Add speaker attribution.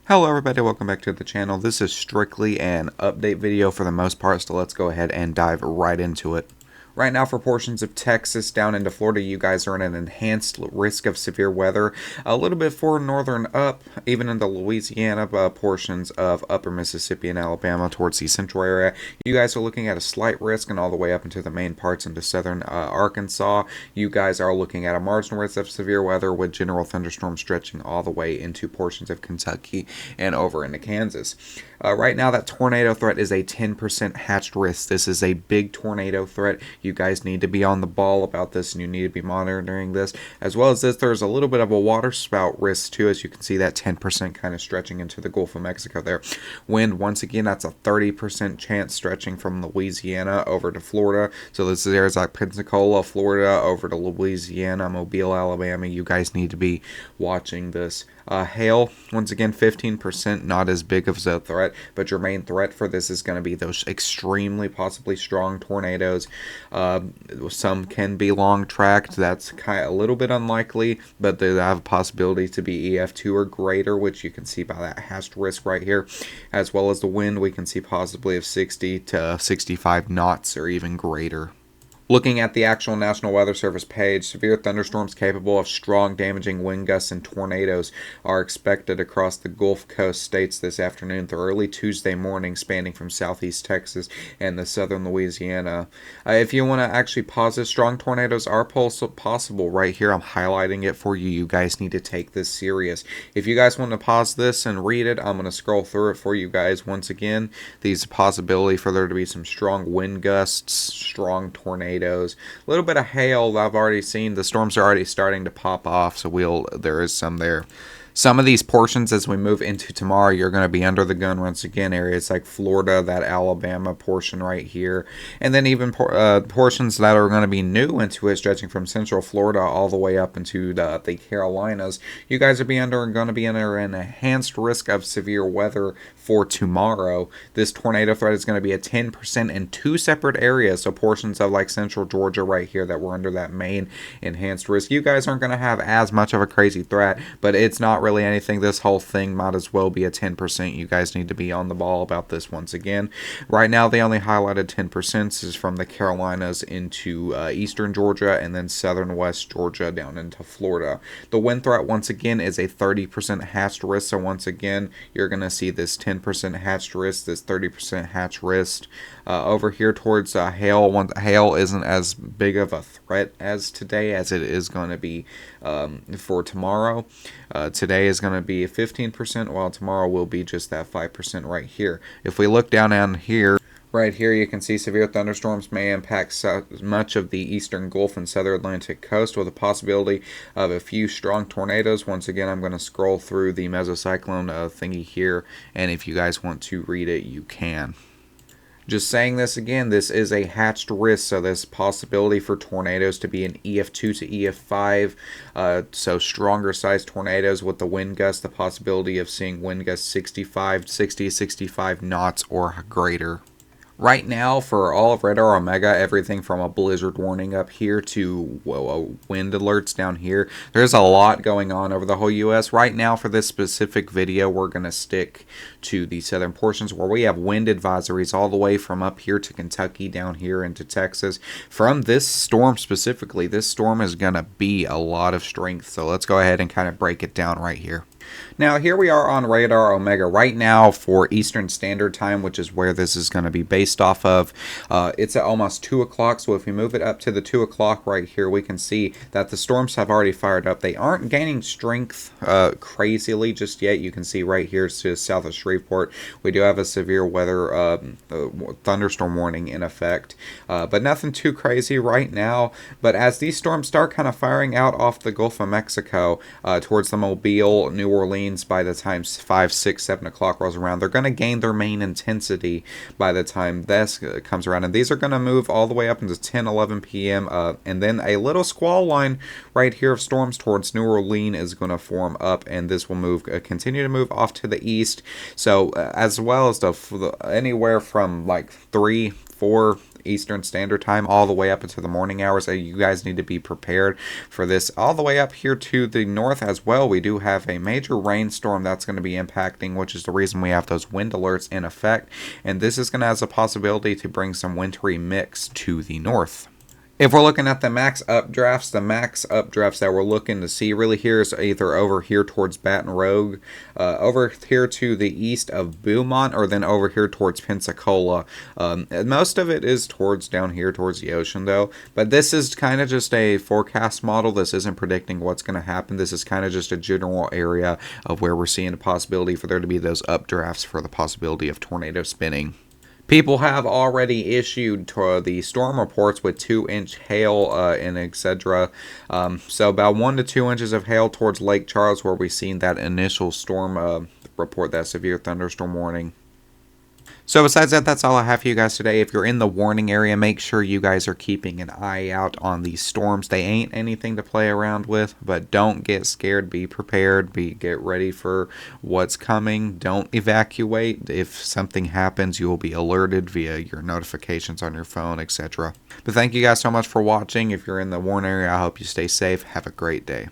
Speaker 1: Hello everybody, welcome back to the channel. This is strictly an update video for the most part, so let's go ahead and dive right into it. Right now for portions of Texas down into Florida, you guys are in an enhanced risk of severe weather. A little bit for northern up, even into Louisiana, portions of upper Mississippi and Alabama towards the central area. You guys are looking at a slight risk, and all the way up into the main parts into southern Arkansas. You guys are looking at a marginal risk of severe weather with general thunderstorms stretching all the way into portions of Kentucky and over into Kansas. Right now, that tornado threat is a 10% hatched risk. This is a big tornado threat. You guys need to be on the ball about this, and you need to be monitoring this. As well as this, there's a little bit of a water spout risk too, as you can see that 10% kind of stretching into the Gulf of Mexico there. Wind, once again, that's a 30% chance stretching from Louisiana over to Florida. So this is areas like Pensacola, Florida, over to Louisiana, Mobile, Alabama. You guys need to be watching this. Hail, once again, 15%, not as big of a threat, but your main threat for this is going to be those extremely, possibly strong tornadoes. Some can be long-tracked. That's kind of a little bit unlikely, but they have a possibility to be EF2 or greater, which you can see by that hatched risk right here. As well as the wind, we can see possibly of 60 to 65 knots or even greater. Looking at the actual National Weather Service page, severe thunderstorms capable of strong damaging wind gusts and tornadoes are expected across the Gulf Coast states this afternoon through early Tuesday morning, spanning from southeast Texas and the southern Louisiana. If you want to actually pause this, strong tornadoes are possible right here. I'm highlighting it for you. You guys need to take this serious. If you guys want to pause this and read it, I'm going to scroll through it for you guys once again. There's a possibility for there to be some strong wind gusts, strong tornadoes. A little bit of hail I've already seen. The storms are already starting to pop off, so there is some there. Some of these portions, as we move into tomorrow, you're going to be under the gun once again. Areas like Florida, that Alabama portion right here, and then even portions that are going to be new into it, stretching from central Florida all the way up into the Carolinas. You guys are going to be under an enhanced risk of severe weather for tomorrow. This tornado threat is going to be at 10% in two separate areas. So portions of like central Georgia right here that were under that main enhanced risk. You guys aren't going to have as much of a crazy threat, but it's not really anything. This whole thing might as well be a 10%. You guys need to be on the ball about this once again. Right now, the only highlighted 10% is from the Carolinas into eastern Georgia and then southern west Georgia down into Florida. The wind threat once again is a 30% hatched risk. So once again, you're going to see this 10% hatched risk, this 30% hatched risk. Over here towards hail, hail isn't as big of a threat as today as it is going to be for tomorrow. Today is going to be 15%, while tomorrow will be just that 5% right here. If we look down here, right here, you can see severe thunderstorms may impact much of the eastern Gulf and southern Atlantic coast with a possibility of a few strong tornadoes. Once again, I'm going to scroll through the mesocyclone thingy here, and if you guys want to read it, you can. Just saying this again, this is a hatched risk, so there's possibility for tornadoes to be an EF2 to EF5, so stronger sized tornadoes with the wind gusts, the possibility of seeing wind gusts 60 to 65 knots or greater. Right now, for all of Radar Omega, everything from a blizzard warning up here to wind alerts down here, there's a lot going on over the whole U.S. Right now, for this specific video, we're going to stick to the southern portions where we have wind advisories all the way from up here to Kentucky, down here into Texas. From this storm specifically, this storm is going to be a lot of strength, so let's go ahead and kind of break it down right here. Now, here we are on Radar Omega right now for Eastern Standard Time, which is where this is going to be based off of. It's at almost 2 o'clock, so if we move it up to the 2 o'clock right here, we can see that the storms have already fired up. They aren't gaining strength crazily just yet. You can see right here to south of Shreveport, we do have a severe weather thunderstorm warning in effect, but nothing too crazy right now. But as these storms start kind of firing out off the Gulf of Mexico towards the Mobile, New Orleans, by the time 5, 6, 7 o'clock rolls around, they're going to gain their main intensity by the time this comes around. And these are going to move all the way up into 10, 11 p.m. And then a little squall line right here of storms towards New Orleans is going to form up. And this will continue to move off to the east. So as well as anywhere from like 3, 4 Eastern Standard Time all the way up into the morning hours. You guys need to be prepared for this. All the way up here to the north as well, we do have a major rainstorm that's going to be impacting, which is the reason we have those wind alerts in effect. And this is going to have a possibility to bring some wintry mix to the north. If we're looking at the max updrafts, that we're looking to see really here is either over here towards Baton Rouge, over here to the east of Beaumont, or then over here towards Pensacola. Most of it is down here towards the ocean though, but this is kind of just a forecast model. This isn't predicting what's going to happen. This is kind of just a general area of where we're seeing a possibility for there to be those updrafts for the possibility of tornado spinning. People have already issued the storm reports with 2-inch hail and etc. So about 1 to 2 inches of hail towards Lake Charles, where we've seen that initial storm report, that severe thunderstorm warning. So besides that, that's all I have for you guys today. If you're in the warning area, make sure you guys are keeping an eye out on these storms. They ain't anything to play around with, but don't get scared. Be prepared. Get ready for what's coming. Don't evacuate. If something happens, you will be alerted via your notifications on your phone, etc. But thank you guys so much for watching. If you're in the warning area, I hope you stay safe. Have a great day.